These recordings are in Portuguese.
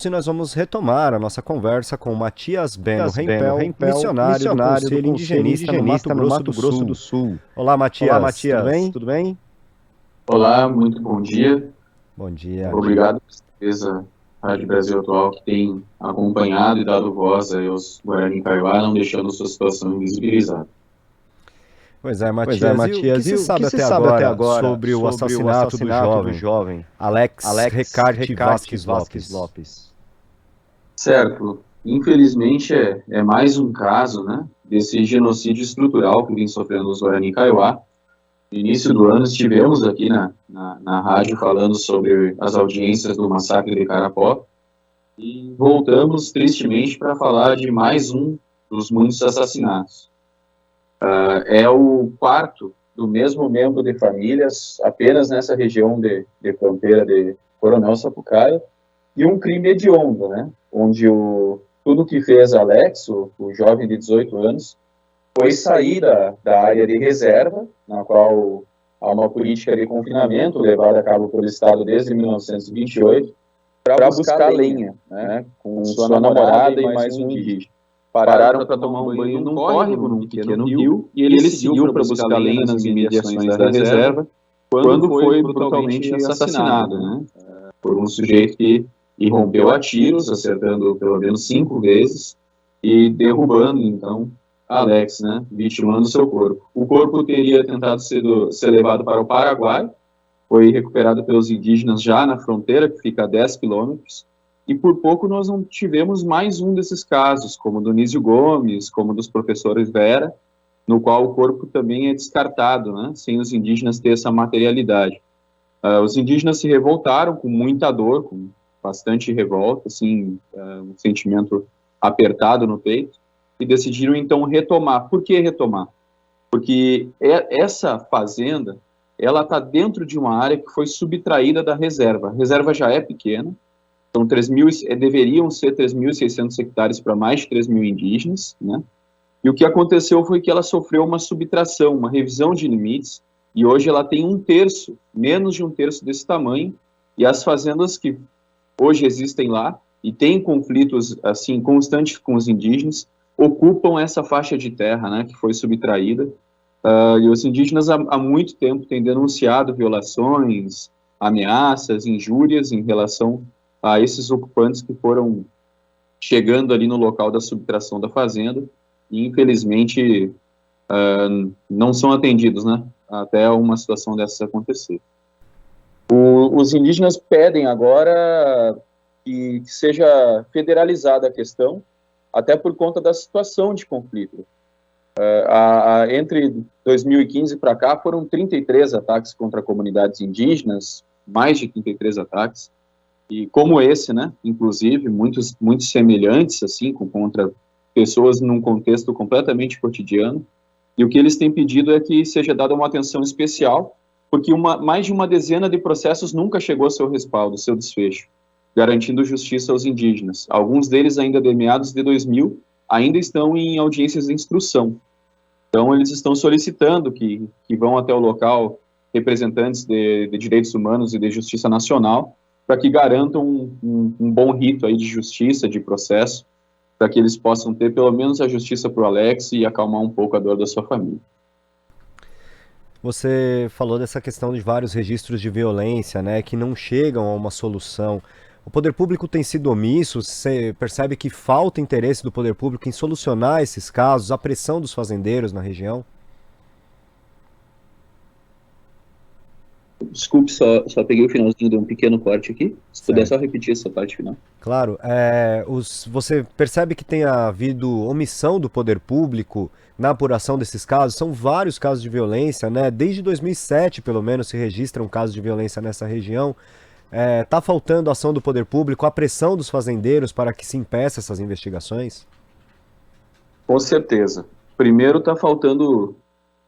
E nós vamos retomar a nossa conversa com Matias Beno Rempel, missionário do Conselho Indigenista no Mato Grosso do Sul. Olá, Matias, tudo bem? Tudo bem? Olá, muito bom dia. Bom dia. Obrigado por certeza Rádio Brasil Atual, que tem acompanhado e dado voz aí aos Guarani Kaiowá, não deixando sua situação invisibilizada. Pois é, Matias, e o que se sabe até agora sobre o assassinato do jovem Alex Recarte Vasques Lopes? Certo. Infelizmente, é mais um caso, né, desse genocídio estrutural que vem sofrendo os Guarani Kaiowá. No início do ano, estivemos aqui na rádio falando sobre as audiências do massacre de Carapó e voltamos tristemente para falar de mais um dos muitos assassinatos. É o quarto do mesmo membro de famílias, apenas nessa região de fronteira de Coronel Sapucaia, e um crime hediondo, né? Onde tudo que fez Alex, o jovem de 18 anos, foi sair da área de reserva, na qual há uma política de confinamento levada a cabo pelo Estado desde 1928, para buscar lenha, né? Com sua namorada e mais um indígena. Pararam para tomar um banho num córrego, num pequeno rio, e ele seguiu para buscar lenha nas imediações da reserva, quando foi brutalmente assassinado, né? Por um sujeito que irrompeu a tiros, acertando pelo menos 5 vezes, e derrubando, então, Alex, né? Vitimando seu corpo. O corpo teria tentado ser levado para o Paraguai, foi recuperado pelos indígenas já na fronteira, que fica a 10 quilômetros, e por pouco nós não tivemos mais um desses casos, como o do Nísio Gomes, como dos professores Vera, no qual o corpo também é descartado, né, sem os indígenas ter essa materialidade. Os indígenas se revoltaram com muita dor, com bastante revolta, assim, um sentimento apertado no peito, e decidiram então retomar. Por que retomar? Porque essa fazenda, ela está dentro de uma área que foi subtraída da reserva. A reserva já é pequena, então deveriam ser 3.600 hectares para mais de 3 mil indígenas, né? E o que aconteceu foi que ela sofreu uma subtração, uma revisão de limites, e hoje ela tem menos de um terço desse tamanho, e as fazendas que hoje existem lá, e têm conflitos assim constantes com os indígenas, ocupam essa faixa de terra, né, que foi subtraída, e os indígenas há muito tempo têm denunciado violações, ameaças, injúrias em relação a esses ocupantes que foram chegando ali no local da subtração da fazenda e, infelizmente, não são atendidos, né, até uma situação dessas acontecer. Os indígenas pedem agora que seja federalizada a questão, até por conta da situação de conflito. Entre 2015 para cá, foram 33 ataques contra comunidades indígenas, mais de 33 ataques, e como esse, né, inclusive, muitos semelhantes, assim, contra pessoas num contexto completamente cotidiano, e o que eles têm pedido é que seja dada uma atenção especial, porque mais de uma dezena de processos nunca chegou ao seu respaldo, seu desfecho, garantindo justiça aos indígenas. Alguns deles, ainda de meados de 2000, ainda estão em audiências de instrução. Então, eles estão solicitando que vão até o local representantes de direitos humanos e de justiça nacional, para que garantam um bom rito aí de justiça, de processo, para que eles possam ter pelo menos a justiça para o Alex e acalmar um pouco a dor da sua família. Você falou dessa questão de vários registros de violência, né, que não chegam a uma solução. O poder público tem sido omisso? Você percebe que falta interesse do poder público em solucionar esses casos, a pressão dos fazendeiros na região? Desculpe, só peguei o finalzinho de um pequeno corte aqui. Se puder só repetir essa parte final. Claro. Você percebe que tem havido omissão do poder público na apuração desses casos? São vários casos de violência, né? Desde 2007, pelo menos, se registram casos de violência nessa região. Está faltando ação do poder público, a pressão dos fazendeiros para que se impeça essas investigações? Com certeza. Primeiro, está faltando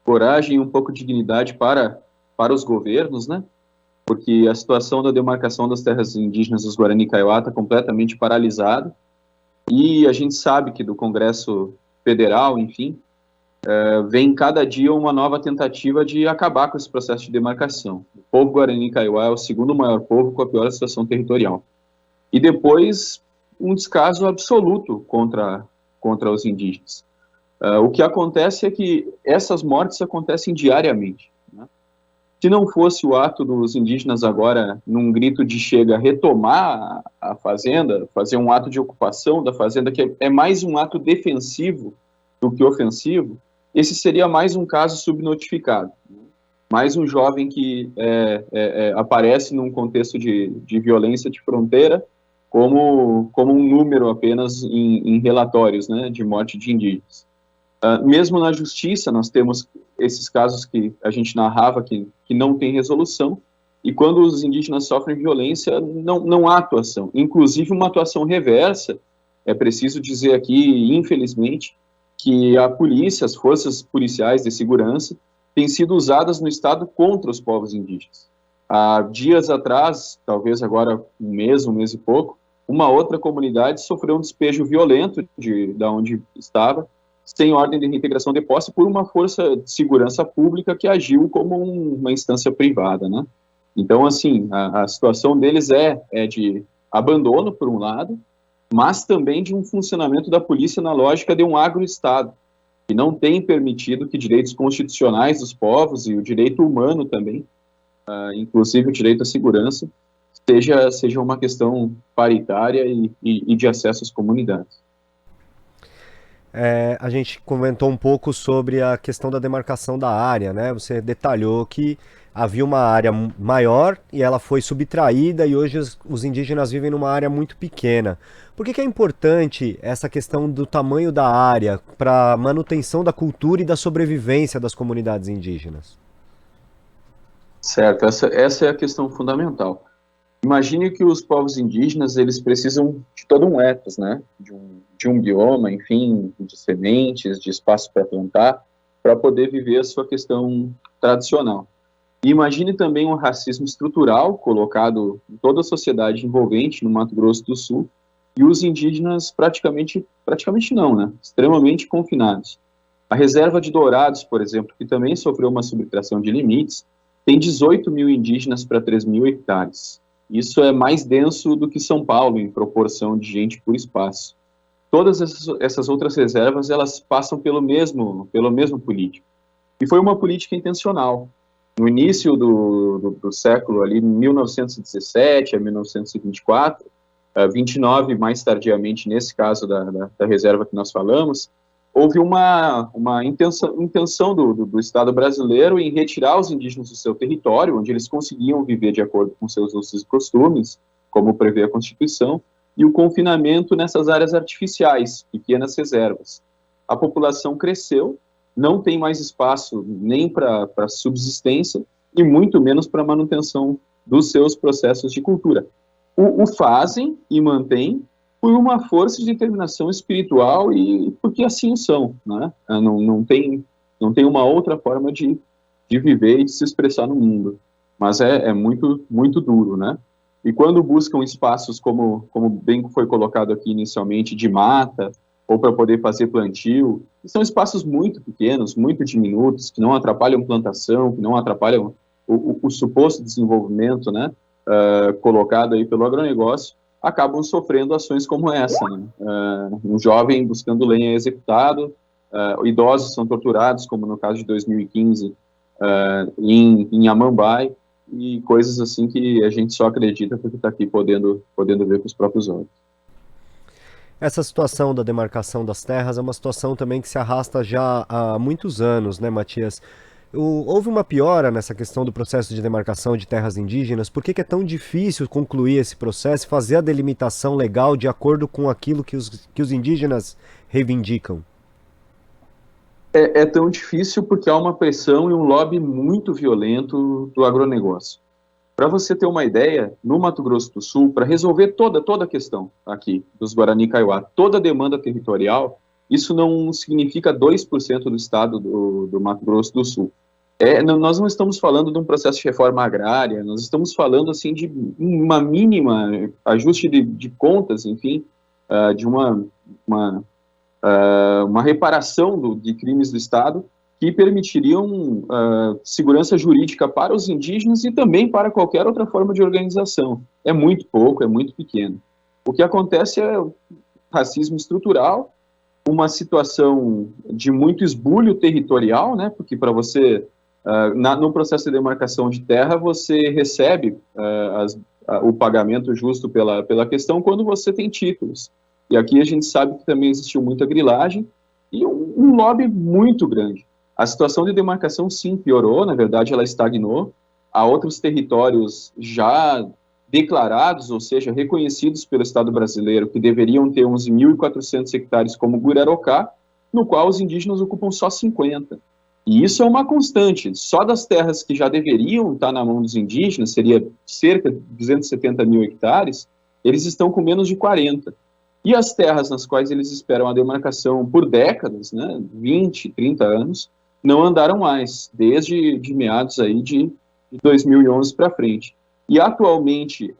coragem e um pouco de dignidade para os governos, né? Porque a situação da demarcação das terras indígenas dos Guarani Kaiowá está completamente paralisada, e a gente sabe que do Congresso Federal, enfim, vem cada dia uma nova tentativa de acabar com esse processo de demarcação. O povo Guarani Kaiowá é o segundo maior povo com a pior situação territorial. e depois um descaso absoluto contra os indígenas. O que acontece é que essas mortes acontecem diariamente, né? Se não fosse o ato dos indígenas agora, num grito de chega, retomar a fazenda, fazer um ato de ocupação da fazenda, que é mais um ato defensivo do que ofensivo, esse seria mais um caso subnotificado, né? Mais um jovem que aparece num contexto de violência de fronteira como um número apenas em relatórios, né, de morte de indígenas. Mesmo na justiça, nós temos esses casos que a gente narrava que não tem resolução, e quando os indígenas sofrem violência, não há atuação. Inclusive, uma atuação reversa, é preciso dizer aqui, infelizmente, que a polícia, as forças policiais de segurança, têm sido usadas no Estado contra os povos indígenas. Há dias atrás, talvez agora um mês e pouco, uma outra comunidade sofreu um despejo violento da onde estava, sem ordem de reintegração de posse, por uma força de segurança pública que agiu como uma instância privada, né? Então, assim, a situação deles é de abandono, por um lado, mas também de um funcionamento da polícia na lógica de um agroestado, que não tem permitido que direitos constitucionais dos povos e o direito humano também, inclusive o direito à segurança, seja uma questão paritária e de acesso às comunidades. A gente comentou um pouco sobre a questão da demarcação da área, né? Você detalhou que havia uma área maior e ela foi subtraída e hoje os indígenas vivem numa área muito pequena. Por que é importante essa questão do tamanho da área para a manutenção da cultura e da sobrevivência das comunidades indígenas? Certo, essa é a questão fundamental. Imagine que os povos indígenas, eles precisam de todo um ethos, né? De um bioma, enfim, de sementes, de espaço para plantar, para poder viver a sua questão tradicional. E imagine também um racismo estrutural colocado em toda a sociedade envolvente no Mato Grosso do Sul, e os indígenas praticamente não, né? Extremamente confinados. A reserva de Dourados, por exemplo, que também sofreu uma subtração de limites, tem 18 mil indígenas para 3 mil hectares. Isso é mais denso do que São Paulo em proporção de gente por espaço. Todas essas outras reservas, elas passam pelo mesmo político. E foi uma política intencional. No início do século, ali, 1917 a 1924, 29 mais tardiamente, nesse caso da reserva que nós falamos, houve uma intenção do Estado brasileiro em retirar os indígenas do seu território, onde eles conseguiam viver de acordo com seus usos e costumes, como prevê a Constituição, e o confinamento nessas áreas artificiais, pequenas reservas. A população cresceu, não tem mais espaço nem para subsistência, e muito menos para manutenção dos seus processos de cultura. O fazem e mantêm por uma força de determinação espiritual e porque assim são, né? Não tem uma outra forma de viver e de se expressar no mundo, mas é muito, muito duro, né? E quando buscam espaços como bem foi colocado aqui inicialmente, de mata, ou para poder fazer plantio, são espaços muito pequenos, muito diminutos, que não atrapalham plantação, que não atrapalham o suposto desenvolvimento, né? Colocado aí pelo agronegócio, acabam sofrendo ações como essa, né? Um jovem buscando lenha é executado, idosos são torturados, como no caso de 2015, em Amambai, e coisas assim que a gente só acredita porque está aqui podendo ver com os próprios olhos. Essa situação da demarcação das terras é uma situação também que se arrasta já há muitos anos, né, Matias? Houve uma piora nessa questão do processo de demarcação de terras indígenas. Por que é tão difícil concluir esse processo e fazer a delimitação legal de acordo com aquilo que os indígenas reivindicam? É tão difícil porque há uma pressão e um lobby muito violento do agronegócio. Para você ter uma ideia, no Mato Grosso do Sul, para resolver toda a questão aqui dos Guarani Kaiowá, toda a demanda territorial, isso não significa 2% do estado do Mato Grosso do Sul. Nós não estamos falando de um processo de reforma agrária, nós estamos falando assim de uma mínima ajuste de contas, enfim, de uma reparação de crimes do Estado que permitiriam segurança jurídica para os indígenas e também para qualquer outra forma de organização. É muito pouco, é muito pequeno. O que acontece é racismo estrutural, uma situação de muito esbulho territorial, né, porque para você, no processo de demarcação de terra, você recebe o pagamento justo pela questão quando você tem títulos. E aqui a gente sabe que também existiu muita grilagem e um lobby muito grande. A situação de demarcação, sim, piorou, na verdade ela estagnou. Há outros territórios já declarados, ou seja, reconhecidos pelo Estado brasileiro, que deveriam ter uns 1.400 hectares como Guirarocá, no qual os indígenas ocupam só 50. E isso é uma constante. Só das terras que já deveriam estar na mão dos indígenas, seria cerca de 270 mil hectares, eles estão com menos de 40. E as terras nas quais eles esperam a demarcação por décadas, né, 20, 30 anos, não andaram mais, desde de meados aí de 2011 para frente. E atualmente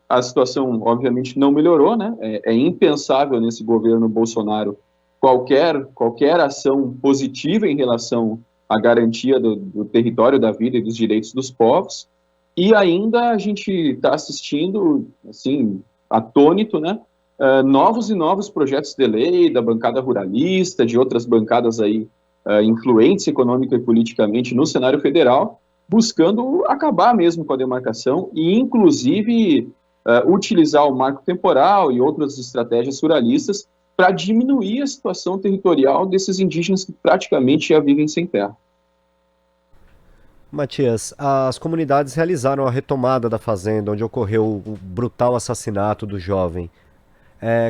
a situação obviamente não melhorou, né? É impensável nesse governo Bolsonaro qualquer ação positiva em relação à garantia do território, da vida e dos direitos dos povos. E ainda a gente está assistindo, assim, atônito, né? Novos e novos projetos de lei da bancada ruralista, de outras bancadas aí influentes econômica e politicamente no cenário federal, buscando acabar mesmo com a demarcação e, inclusive, utilizar o marco temporal e outras estratégias ruralistas para diminuir a situação territorial desses indígenas que praticamente já vivem sem terra. Matias, as comunidades realizaram a retomada da fazenda onde ocorreu o brutal assassinato do jovem.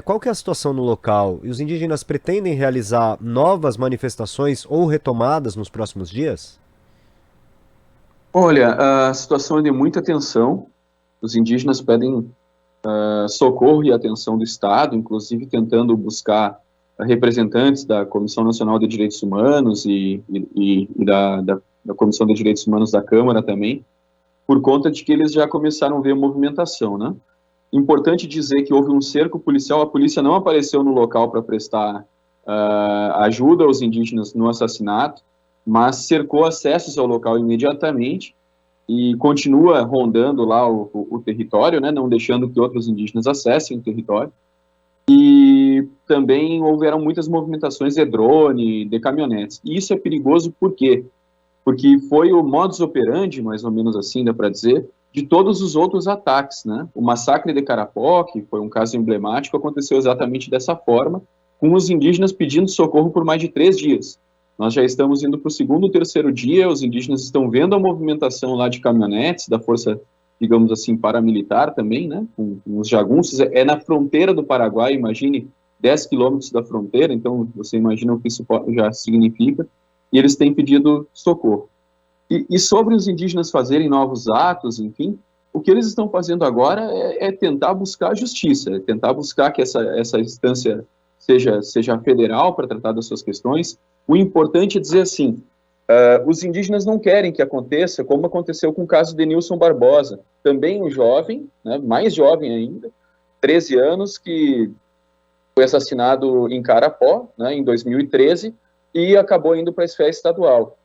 Qual que é a situação no local? E os indígenas pretendem realizar novas manifestações ou retomadas nos próximos dias? Olha, a situação é de muita tensão. Os indígenas pedem socorro e atenção do Estado, inclusive tentando buscar representantes da Comissão Nacional de Direitos Humanos e da Comissão de Direitos Humanos da Câmara também, por conta de que eles já começaram a ver movimentação, né? Importante dizer que houve um cerco policial, a polícia não apareceu no local para prestar ajuda aos indígenas no assassinato, mas cercou acessos ao local imediatamente e continua rondando lá o território, né, não deixando que outros indígenas acessem o território. E também houveram muitas movimentações de drone, de caminhonetes. E isso é perigoso por quê? Porque foi o modus operandi, mais ou menos assim, dá para dizer, de todos os outros ataques, né? O massacre de Carapó, que foi um caso emblemático, aconteceu exatamente dessa forma, com os indígenas pedindo socorro por mais de 3 dias. Nós já estamos indo para o segundo ou terceiro dia, os indígenas estão vendo a movimentação lá de caminhonetes, da força, digamos assim, paramilitar também, né? Com os jagunços, é na fronteira do Paraguai, imagine, 10 quilômetros da fronteira, então você imagina o que isso já significa, e eles têm pedido socorro. E sobre os indígenas fazerem novos atos, enfim, o que eles estão fazendo agora é tentar buscar justiça, é tentar buscar que essa instância seja federal para tratar das suas questões. O importante é dizer assim, os indígenas não querem que aconteça como aconteceu com o caso de Nilson Barbosa, também um jovem, né, mais jovem ainda, 13 anos, que foi assassinado em Carapó, né, em 2013, e acabou indo para a esfera estadual.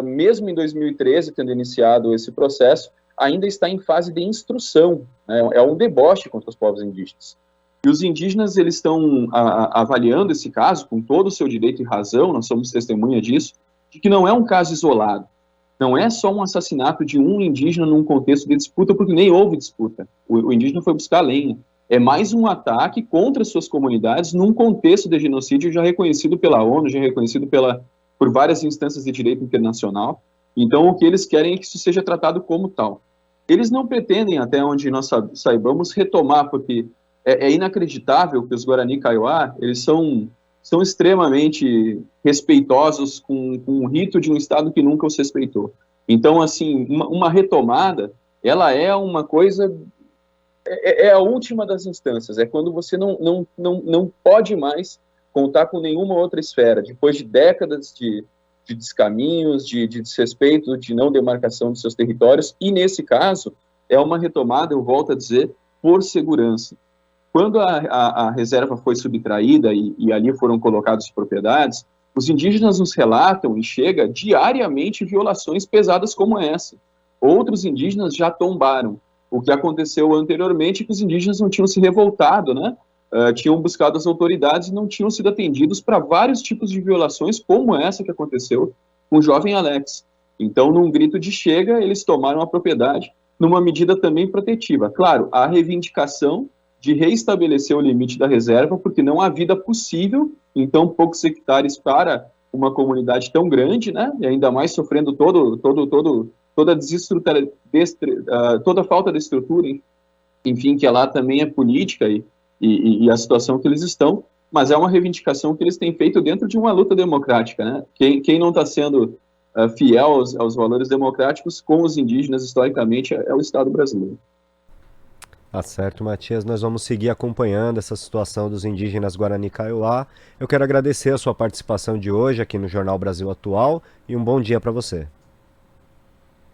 Mesmo em 2013, tendo iniciado esse processo, ainda está em fase de instrução, né? É um deboche contra os povos indígenas. E os indígenas, eles estão avaliando esse caso com todo o seu direito e razão, nós somos testemunha disso, de que não é um caso isolado, não é só um assassinato de um indígena num contexto de disputa, porque nem houve disputa, o indígena foi buscar lenha, é mais um ataque contra suas comunidades num contexto de genocídio já reconhecido pela ONU, já reconhecido por várias instâncias de direito internacional. Então, o que eles querem é que isso seja tratado como tal. Eles não pretendem, até onde nós saibamos, retomar, porque é inacreditável que os Guarani Kaiowá, eles são extremamente respeitosos com o rito de um Estado que nunca os respeitou. Então, assim, uma retomada, ela é uma coisa... É a última das instâncias, é quando você não pode mais contar com nenhuma outra esfera, depois de décadas de descaminhos, de desrespeito, de não demarcação dos seus territórios, e nesse caso, é uma retomada, eu volto a dizer, por segurança. Quando a reserva foi subtraída e ali foram colocadas propriedades, os indígenas nos relatam, e chega diariamente, violações pesadas como essa. Outros indígenas já tombaram. O que aconteceu anteriormente é que os indígenas não tinham se revoltado, né? Tinham buscado as autoridades e não tinham sido atendidos para vários tipos de violações, como essa que aconteceu com o jovem Alex. Então, num grito de chega, eles tomaram a propriedade numa medida também protetiva. Claro, a reivindicação de reestabelecer o limite da reserva, porque não há vida possível em tão poucos hectares para uma comunidade tão grande, né? E ainda mais sofrendo toda a falta de estrutura, enfim, que lá também é política e a situação que eles estão, mas é uma reivindicação que eles têm feito dentro de uma luta democrática, né? Quem não está sendo fiel aos valores democráticos com os indígenas, historicamente, é o Estado brasileiro. Tá certo, Matias. Nós vamos seguir acompanhando essa situação dos indígenas Guarani Kaiowá. Eu quero agradecer a sua participação de hoje aqui no Jornal Brasil Atual e um bom dia para você.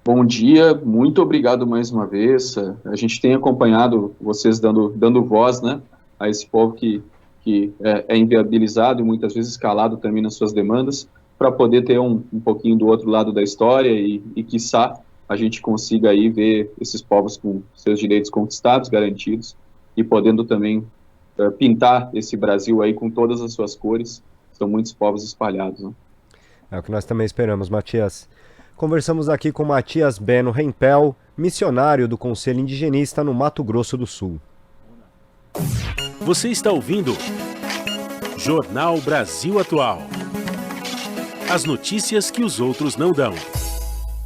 Bom dia, muito obrigado mais uma vez. A gente tem acompanhado vocês dando voz, né, a esse povo que é inviabilizado e muitas vezes calado também nas suas demandas, para poder ter um pouquinho do outro lado da história e quiçá, a gente consiga aí ver esses povos com seus direitos conquistados, garantidos, e podendo também pintar esse Brasil aí com todas as suas cores. São muitos povos espalhados, né? É o que nós também esperamos, Matias. Conversamos aqui com Matias Beno Rempel, missionário do Conselho Indigenista no Mato Grosso do Sul. Você está ouvindo Jornal Brasil Atual. As notícias que os outros não dão.